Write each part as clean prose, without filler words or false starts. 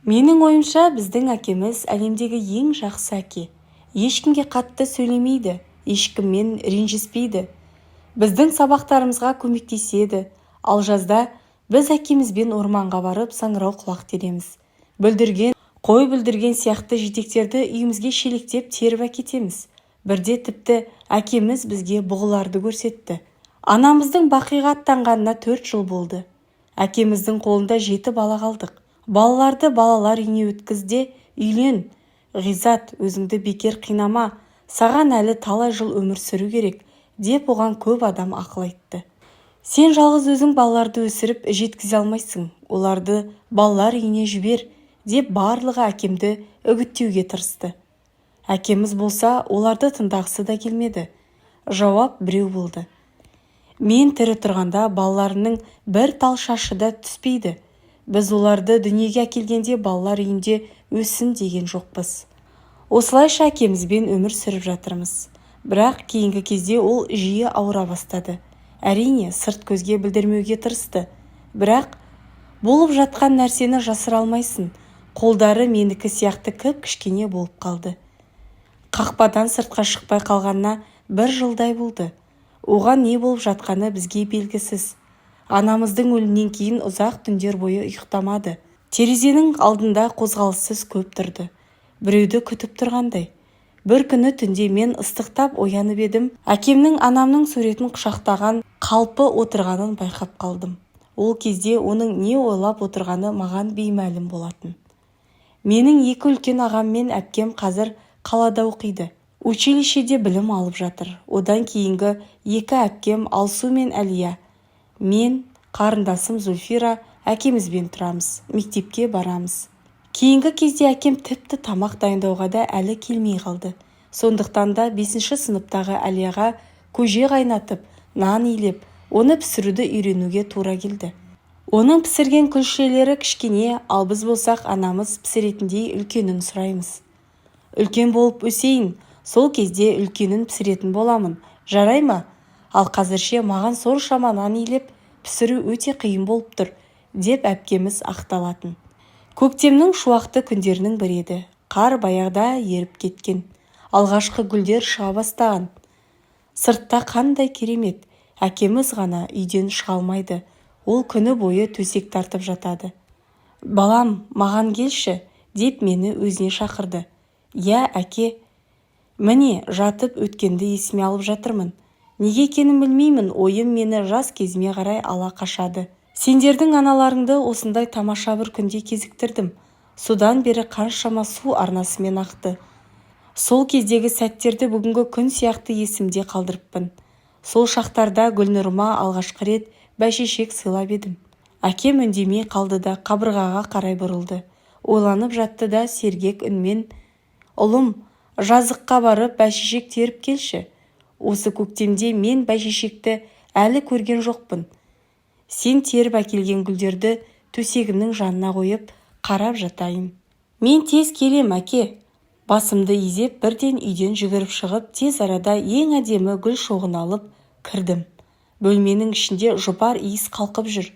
Менің ойымша біздің әкеміз әлемдегі ең жақсы әке. Ешкімге қатты сөйлемейді, ешкіммен ренжіспейді. Біздің сабақтарымызға көмектеседі. Ал жазда біз әкемізбен орманға барып саңырау құлақ тереміз. Қой бүлдірген сияқты жетектерді үйімізге шелектеп теріп әкетеміз. Бірде тіпті әкеміз бізге бұғыларды көрсетті. Анамыздың бақиға аттанғанына 4 жыл болды. Әкеміздің қолында 7 бала қалдық. Балаларды балалар үйіне өткізде, үйлен. Ғизат, өзіңді бекер қинама, саған әлі талай жыл өмір сүру керек, деп оған көп адам ақыл айтты. Сен жалғыз өзің балаларды өсіріп жеткізе алмайсың, оларды балалар үйіне жібер, деп барлығы әкемді үгіттеуге тырысты. Әкеміз болса, оларды тыңдағысы да келмеді. Жауап біреу болды. Мен тірі тұрғанда балаларының бір тал шашы да түспейді. Біз оларды дүниеге әкелгенде балалар үйінде өссін деген жоқпыз. Осылайша әкемізбен өмір сүріп жатырмыз. Бірақ кейінгі кезде ол жиі ауыра бастады. Әрине, сырт көзге білдірмеуге тырысты. Бірақ болып жатқан нәрсені жасыра алмайсың. Қолдары менікі сияқты кіп-кішкене болып қалды. Қақпадан сыртқа шықпай қалғанына 1 жылдай болды. Оған не болып жатқаны бізге белгісіз. Анамыздың өлімнен кейін ұзақ түндер бойы ұйықтамады. Терезенің алдында қозғалыссыз көп тұрды. Біреуді күтіп тұрғандай. Бір күні түнде мен ыстықтап оянып едім. Әкемнің анамның суретін құшақтаған қалпы отырғанын байқап қалдым. Ол кезде оның не ойлап отырғаны маған беймәлім болатын. Менің 2 үлкен ағам мен әпкем қазір қалада оқиды. Училищеде білім алып жатыр. Одан кейінгі 2 әпкем Алсу мен Әлия. Мен, қарындасым Зульфира әкемізбен тұрамыз. Мектепке барамыз. Кейінгі кезде әкем тіпті тамақ дайындауға да әлі келмей қалды. Сондықтан да 5-ші сыныптағы Әлияға көже қайнатып, нан илеп, оны пісіруді үйренуге тура келді. Оның пісірген күлшелері кішкене, ал біз болсақ анамыз пісіретіндей үлкенін сұраймыз. Үлкен болып өсейін, сол кезде үлкенін пісіретін боламын. Жарай ма? Ал қазірше маған соншама нан илеп пісіру өте қиын болып тұр, деп әпкеміз ақталатын. Көктемнің шуақты күндерінің бірі еді. Қар баяғыда еріп кеткен. Алғашқы гүлдер шыға бастаған. Сыртта қандай керемет. Әкеміз ғана үйден шыға алмайды. Ол күні бойы төсек тартып жатады. Балам, маған келші, деп мені өзіне шақырды. Я, әке. Міне, жатып өткенді есіме алып жатырмын. Неге екенін білмеймін, ойым мені жас кезіме қарай ала қашады. Сендердің аналарыңды осындай тамаша бір күнде кезіктірдім. Содан бері қаншама су арнасымен ақты. Сол кездегі сәттерді бүгінгі күн сияқты есімде қалдырыппын. Сол шақтарда Гүлнұрыма алғашқы рет бәйшешек сыйлап едім. Әкем үндемей қалды да қабырғаға қарай бұрылды. Ойланып жатты да сергек үнмен: ұлым, жазыққа барып бәйшешек теріп келші. Осы көктемде мен бәйшешекті әлі көрген жоқпын. Сен теріп әкелген гүлдерді төсегімнің жанына қойып қарап жатайын. Мен тез келем, әке. Басымды изеп бірден үйден жүгіріп шығып, тез арада ең әдемі гүл шоғын алып кірдім. Бөлменің ішінде жұпар иіс қалқып жүр.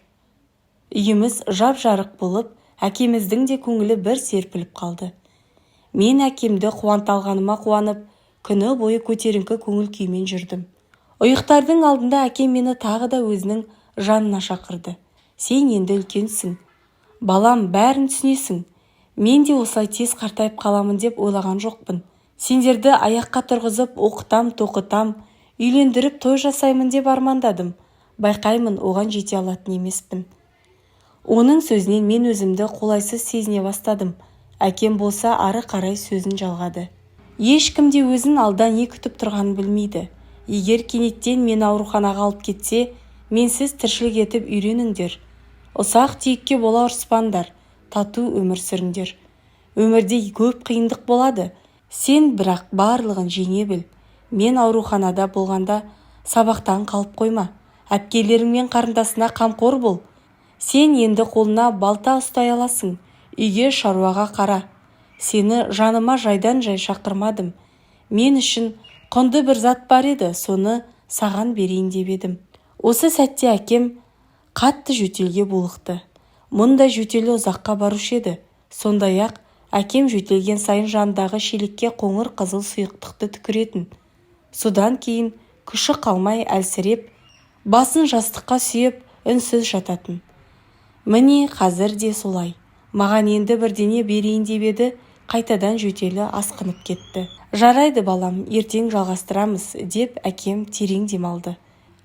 Үйіміз жап-жарық болып, әкеміздің де көңілі бір серпіліп қалды. Мен әкемді қуанталғаныма қуанып, күні бойы көтеріңкі көңіл күймен жүрдім. Ұйықтардың алдында әкем мені тағы да өзінің жанына шақырды. Сен енді үлкенсің. Балам, бәрін түсінесің. Мен де осылай тез қартайып қаламын деп ойлаған жоқпын. Сендерді аяққа тұрғызып, оқытам, тоқытам, үйлендіріп той жасаймын деп армандадым. Байқаймын, оған жете алатын емеспін. Оның сөзінен мен өзімді қолайсыз сезіне бастадым. Әкем болса ары қарай сөзін жалғады. Ешкім де өзін алда не күтіп тұрғанын білмейді. Егер кенеттен мені ауруханаға алып кетсе, менсіз тіршілік етіп үйреніңдер. Ұсақ түйекке бола ұрыспаңдар, тату өмір сүріңдер. Өмірде көп қиындық болады. Сен бірақ барлығын жеңе біл. Мен ауруханада болғанда сабақтан қалып қойма. Әпкелерің мен қарындасына қамқор бол. Сен енді қолына балта ұстай аласың. Үйге шаруаға қара. Сені жаныма жайдан жай шақырмадым. Мен үшін құнды бір зат бар еді, соны саған берейін деп едім. Осы сәтте әкем қатты жөтелге булықты. Мұндай жөтелі ұзаққа барушы еді. Сондай-ақ әкем жөтелген сайын жандағы шелекке қоңыр қызыл сұйықтықты түкіретін. Содан кейін күші қалмай әлсіреп, басын жастыққа сүйеп үнсіз жататын. Міне қазір де солай. Маған енді бірдеңе берейін деп еді, қайтадан жөтелі асқынып кетті. Жарайды балам, ертең жалғастырамыз, деп әкем терең демалды.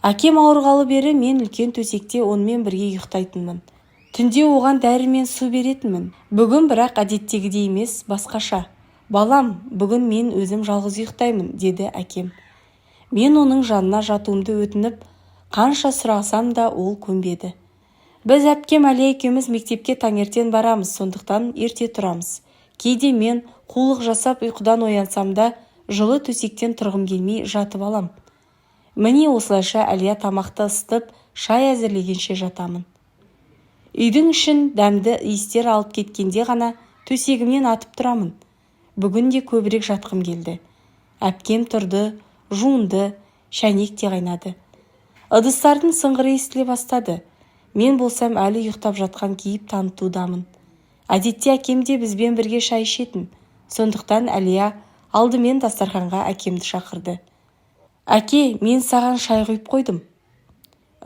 Әкем ауырғалы бері мен үлкен төсекте онымен бірге ұйықтайтынмын. Түнде оған дәрі мен су беретінмін. Бүгін бірақ әдеттегідей емес, басқаша. Балам, бүгін мен өзім жалғыз ұйықтаймын, деді әкем. Мен оның жанына жатуымды өтініп, қанша сұрасам да ол көнбеді. Біз әпкем Әлия екеуміз мектепке таңертең барамыз, сондықтан ерте тұрамыз. Кейде мен қулық жасап ұйқыдан оянсам да, жылы төсектен тұрғым келмей жатып алам. Міне осылайша Әлия тамақты ысытып, шай әзірлегенше жатамын. Үйдің ішін дәмді иістер алып кеткенде ғана төсегімнен атып тұрамын. Бүгін де көбірек жатқым келді. Әпкем тұрды, жуынды, шәйнек те қайнады. Ыдыстардың сыңғыры естіле бастады. Мен болсам әлі ұйықтап жатқан кейіп танытудамын. Әдетте әкем де бізбен бірге шай ішетін. Сондықтан Әлия алдымен дастарханға әкемді шақырды. Әке, мен саған шай құйып қойдым.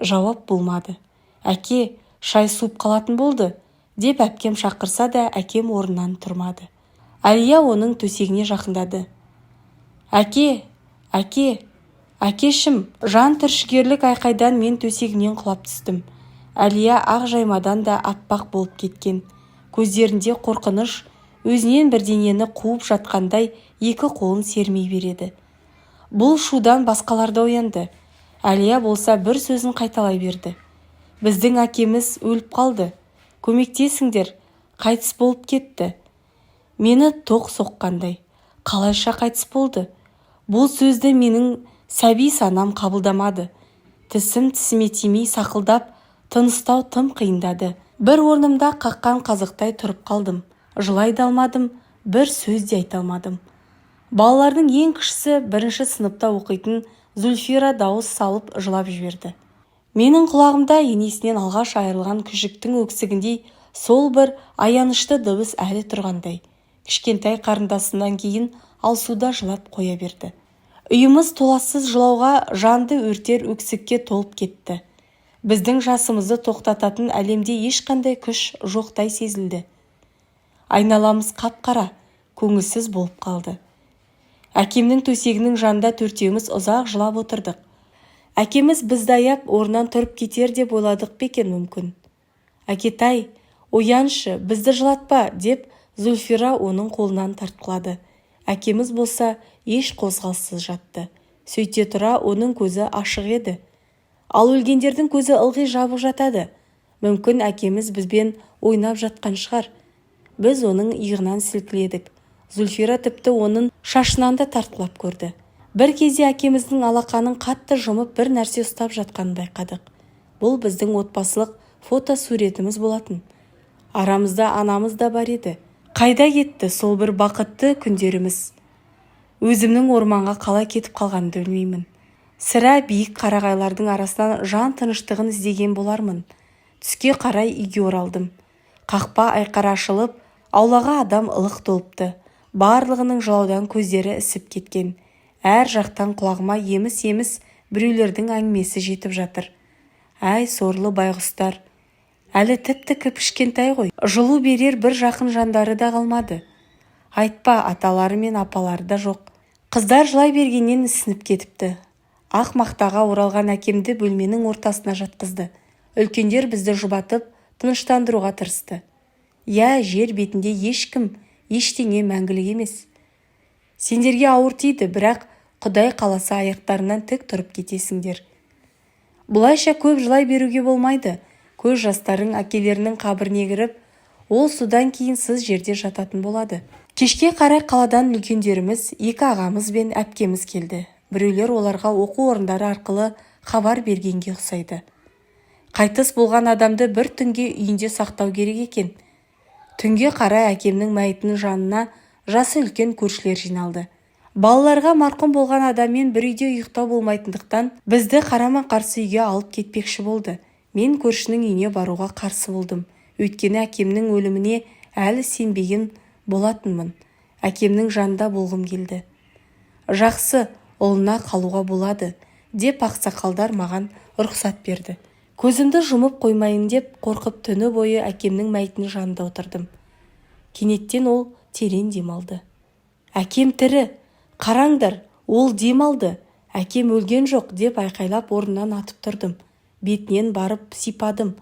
Жауап болмады. Әке, шай суып қалатын болды, деп әпкем шақырса да әкем орнынан тұрмады. Әлия оның төсегіне жақындады. Әке, әкешім, жан түршігерлік айқайдан мен төсегінен құлап түстім. Әлия ақ жаймадан да аппақ болып кеткен. Көздерінде қорқыныш, өзінен бірдеңені қуып жатқандай екі қолын сермей береді. Бұл шудан басқалар да оянды. Әлия болса бір сөзін қайталай берді. Біздің әкеміз өліп қалды. Көмектесіңдер, қайтыс болып кетті. Мені тоқ соққандай. Қалайша қайтыс болды? Бұл сөзді менің сәби санам қабылдамады. Тісім тісіме тимей сақылдап, тыныстау тым қиындады. Бір орнымда қаққан қазықтай тұрып қалдым. Жылай да алмадым, бір сөз де айта алмадым. Балалардың ең кішісі бірінші сыныпта оқитын Зүлфира дауыс салып жылап жіберді. Менің құлағымда енесінен алғаш айырылған күшіктің өксігіндей сол бір аянышты дыбыс әлі тұрғандай. Кішкентай қарындасынан кейін алсуда жылап қоя берді. Үйіміз толассыз жылауға, жанды өртер өксікке толып кетті. Біздің жасымызды тоқтататын әлемде ешқандай күш жоқтай сезілді. Айналамыз қап-қара, көңілсіз болып қалды. Әкемнің төсегінің жанында төртеуміз ұзақ жылап отырдық. Әкеміз бізді аяп орнынан тұрып кетер деп ойладық па екен мүмкін. Әкетай, ояншы, бізді жылатпа, деп Зүлфира оның қолынан тартқылады. Әкеміз болса еш қозғалыссыз жатты. Сөйте тұра оның көзі ашық еді. Ал өлгендердің көзі ылғи жабық жатады. Мүмкін әкеміз бізбен ойнап жатқан шығар. Біз оның иығынан сілкіледік. Зүлфира тіпті оның шашынан да тартқылап көрді. Бір кезде әкеміздің алақанын қатты жұмып бір нәрсе ұстап жатқанын байқадық. Бұл біздің отбасылық фотосуретіміз болатын. Арамызда анамыз да бар еді. Қайда кетті сол бір бақытты күндеріміз? Өзімнің орманға қалай кетіп қалғанымды білмеймін. Сірә биік қарағайлардың арасынан жан тыныштығын іздеген болармын. Түске қарай үйге оралдым. Қақпа айқара ашылып, аулаға адам ылық толыпты. Барлығының жылаудан көздері ісіп кеткен. Әр жақтан құлағыма еміс-еміс біреулердің әңгімесі жетіп жатыр. Әй сорлы байғұстар. Әлі тіпті кішкентай ғой. Жылу берер бір жақын жандары да қалмады. Айтпа, аталары мен апалары да жоқ. Қыздар жылай бергеннен ісініп кетіпті. Ақ мақтаға оралған әкемді бөлменің ортасына жатқызды. Үлкендер бізді жұбатып, тыныштандыруға тырысты. Я, жер бетінде ешкім, ештеңе мәңгілік емес. Сендерге ауыр тиді, бірақ Құдай қаласа аяқтарынан тік тұрып кетесіңдер. Бұлайша көп жылай беруге болмайды. Көз жастарың әкелерінің қабіріне кіріп, ол судан кейін сыз жерде жататын болады. Кешке қарай қаладан үлкендеріміз, екі ағамыз бен әпкеміз келді. Біреулер оларға оқу орындары арқылы хабар бергенге ұқсайды. Қайтыс болған адамды бір түнге үйінде сақтау керек екен. Түнге қарай әкемнің мәйітінің жанына жасы үлкен көршілер жиналды. Балаларға марқұм болған адаммен бір үйде ұйықтау болмайтындықтан бізді қарама-қарсы үйге алып кетпекші болды. Мен көршінің үйіне баруға қарсы болдым. Өйткені әкемнің өліміне әлі сенбеген болатынмын. Әкемнің жанында болғым келді. Жақсы, ұлына қалуға болады, деп ақсақалдар маған рұқсат берді. Көзімді жұмып қоймайын деп қорқып түні бойы әкемнің мәйітінің жанында отырдым. Кенеттен ол терең демалды. Әкем тірі, қараңдар, ол демалды. Әкем өлген жоқ деп айқайлап орнынан атып тұрдым. Бетінен барып сипадым.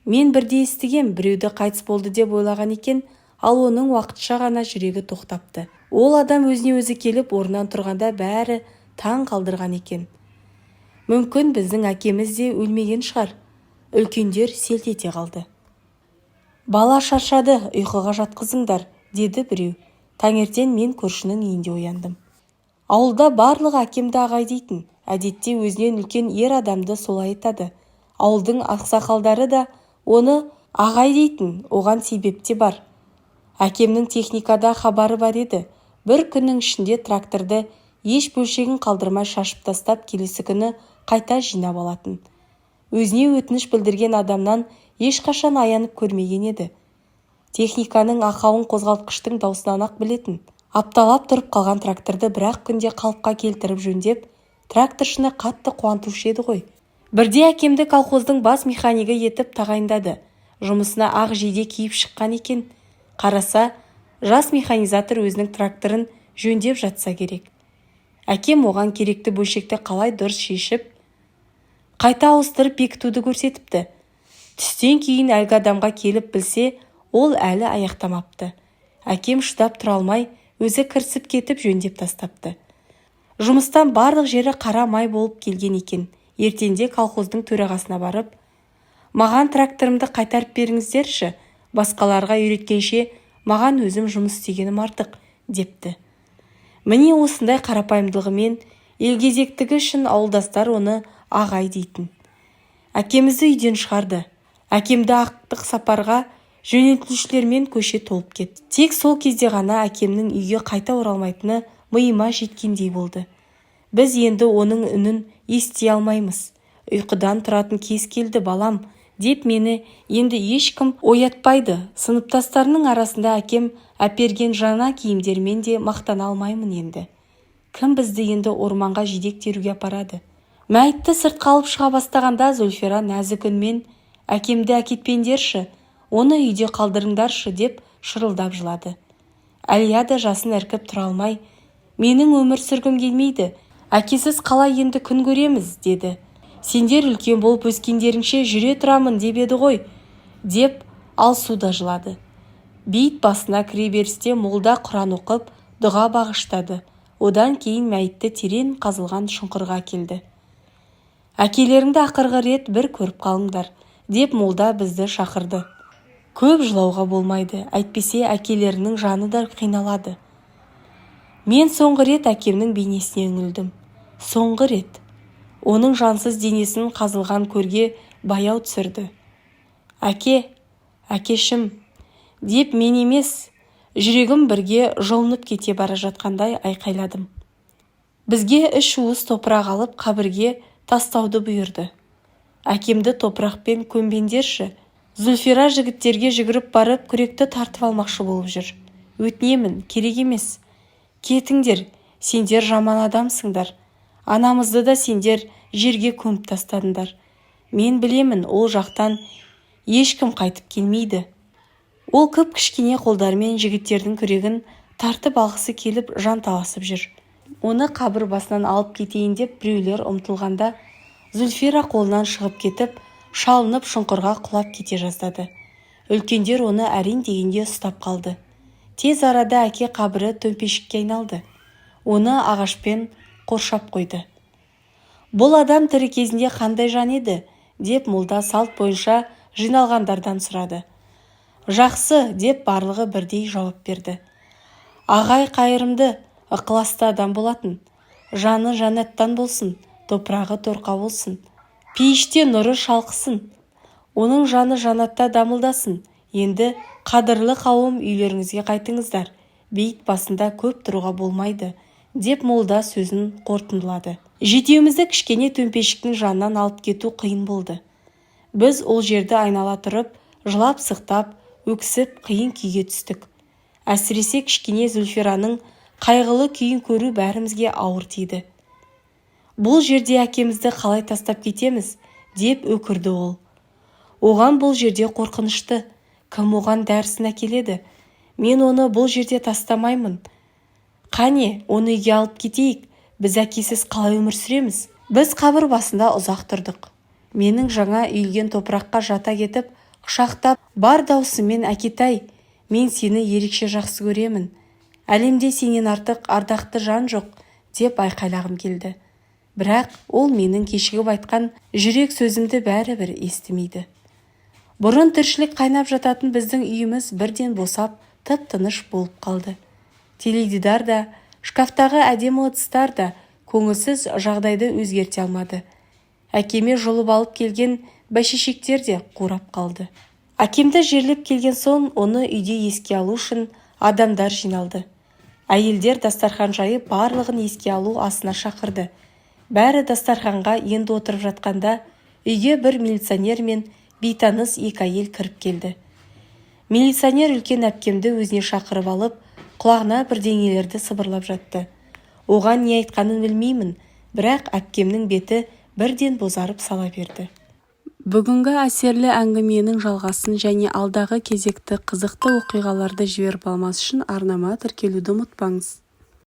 Мен бірде естігем, біреуді қайтыс болды деп ойлаған екен, ал оның уақытша ғана жүрегі тоқтапты. Ол адам өзіне өзі келіп орнынан тұрғанда бәрі таң қалдырған екен. Мүмкін біздің әкеміз де өлмеген шығар. Үлкендер селт ете қалды. Бала шаршады, ұйқыға жатқызыңдар, деді біреу. Таңертең мен көршінің үйінде ояндым. Ауылда барлығы әкемді ағай дейтін. Әдетте өзінен үлкен ер адамды солай айтады. Ауылдың ақсақалдары да оны ағай дейтін, оған себеп те бар. Әкемнің техникада хабары бар еді. Бір күннің ішінде тракторды еш бөлшегін қалдырмай шашып тастап, келесі күні қайта жинап алатын. Өзіне өтініш білдірген адамнан ешқашан аянып көрмеген еді. Техниканың ақауын қозғалтқыштың даусынан-ақ білетін. Апталап тұрып қалған тракторды бір-ақ күнде қалыпқа келтіріп жөндеп, тракторшыны қатты қуантушы еді ғой. Бірде әкемді колхоздың бас механигі етіп тағайындады. Жұмысына ақ жейде киіп шыққан екен. Қараса, жас механизатор өзінің тракторын жөндеп жатса керек. Әкем оған керекті бөлшекті қалай дұрыс шешіп, қайта ауыстырып бекітуді көрсетіпті. Түстен кейін әлгі адамға келіп білсе, ол әлі аяқтамапты. Әкем шыдап тұра алмай, өзі кірісіп кетіп жөндеп тастапты. Жұмыстан барлық жері қара май болып келген екен. Ертеңде колхоздың төрағасына барып, маған тракторымды қайтарып беріңіздерші, басқаларға үйреткенше маған өзім жұмыс істегенім артық, депті. Міне осындай қарапайымдылығымен, елгезектігі үшін ауылдастар оны ағай дейтін. Әкемізді үйден шығарды. Әкемді ақтық сапарға жөнелтушілермен көше толып кетті. Тек сол кезде ғана әкемнің үйге қайта оралмайтыны миыма жеткендей болды. Біз енді оның үнін ести алмаймыз. Ұйқыдан тұратын кез келді, балам, деп мені енді ешкім оятпайды. Сыныптастарының арасында әкем әперген жаңа киімдермен де мақтана алмаймын енді. Кім бізді енді орманға жидек теруге апарады? Мәйітті сыртқа алып шыға бастағанда Зульфира нәзік үнмен, әкемді әкетпеңдерші, оны үйде қалдырыңдаршы, деп шырылдап жылады. Әлия да жасын іркіп тұра алмай, менің өмір сүргім келмейді, әкесіз қалай енді күн көреміз, деді. Сендер үлкен болып өскендеріңше жүре тұрамын деп еді ғой, деп Алсу да жылады. Бейіт басына кіре берісте молда Құран оқып, дұға бағыштады. Одан кейін мәйітті терең қазылған шұңқырға келді. Әкелеріңді ақырғы рет бір көріп қалыңдар, деп молда бізді шақырды. Көп жылауға болмайды, әйтпесе әкелерінің жаны да қиналады. Мен соңғы рет әкемнің бейнесіне үңілдім. Соңғы рет. Оның жансыз денесін қазылған көрге баяу түсірді. Әке, әкешім, деп мен емес, жүрегім бірге жолынып кете бара жатқандай айқайладым. Бізге 3 уыс топырақ алып қабірге тастауды бұйырды. Әкемді топырақпен көмбеңдерші. Зульфира жігіттерге жүгіріп барып күректі тартып алмақшы болып жүр. Өтінемін, керек емес. Кетіңдер, сендер жаман адамсыңдар. Анамызды да сендер жерге көміп тастадыңдар. Мен білемін, ол жақтан ешкім қайтып келмейді. Ол кіп кішкене қолдармен жігіттердің күрегін тартып алғысы келіп жанталасып жүр. Оны қабір басынан алып кетейін деп біреулер ұмтылғанда, Зульфира қолынан шығып кетіп, шалынып шұңқырға құлап кете жаздады. Үлкендер оны әрең дегенде ұстап қалды. Тез арада әке қабірі төмпешікке айналды. Оны ағашпен қоршап қойды. Бұл адам тірі кезінде қандай жан еді, деп молда салт бойынша жиналғандардан сұрады. Жақсы, деп барлығы бірдей жауап берді. Ағай қайырымды, ықыласты адам болатын. Жаны жанаттан болсын, топырағы торқа болсын. Пейіште нұры шалқысын. Оның жаны жанатта дамылдасын. Енді қадірлі қауым, үйлеріңізге қайтыңыздар. Бейіт басында көп тұруға болмайды, деп молда сөзін қорытындылады. Жетеумізді кішкене төмпешіктің жанынан алып кету қиын болды. Біз ол жерді айнала тұрып, жылап сықтап, өксіп қиын күйге түстік. Әсіресе кішкене Зүлфираның қайғылы күйін көру бәрімізге ауыр тиді. Бұл жерде әкемізді қалай тастап кетеміз, деп өкірді ол. Оған бұл жерде қорқынышты. Кім оған дәрісін әкеледі? Мен оны бұл жерде тастамаймын. Қане, оны үйге алып кетейік. Біз әкесіз қалай өмір сүреміз? Біз қабір басында ұзақ тұрдық. Менің жаңа үйілген топыраққа жата кетіп, құшақтап, бар даусымен әкетай, мен сені ерекше жақсы көремін. Әлемде сенен артық ардақты жан жоқ, деп айқайлағым келді. Бірақ ол менің кешігіп айтқан жүрек сөзімді бәрібір естімейді. Бұрын тіршілік қайнап жататын біздің үйіміз бірден босап, тып-тыныш болып қалды. Теледидар да, шкафтағы әдемі ыдыстар да көңілсіз жағдайды өзгерте алмады. Әкеме жұлып алып келген бәйшешектер де қурап қалды. Әкемді жерлеп келген соң, оны үйде еске алу үшін адамдар жиналды. Әйелдер дастархан жайып барлығын еске алу асына шақырды. Бәрі дастарханға енді отырып жатқанда, үйге бір милиционер мен бейтаныс екі әйел кіріп келді. Милиционер үлкен әпкемді өзіне шақырып алып, құлағына бірдеңелерді сыбырлап жатты. Оған не айтқанын білмеймін, бірақ әпкемнің беті бірден бозарып сала берді. Бүгінгі әсерлі әңгіменің жалғасын және алдағы кезекті қызықты оқиғаларды жіберіп алмас үшін арнама тіркелуді ұмытпаңыз.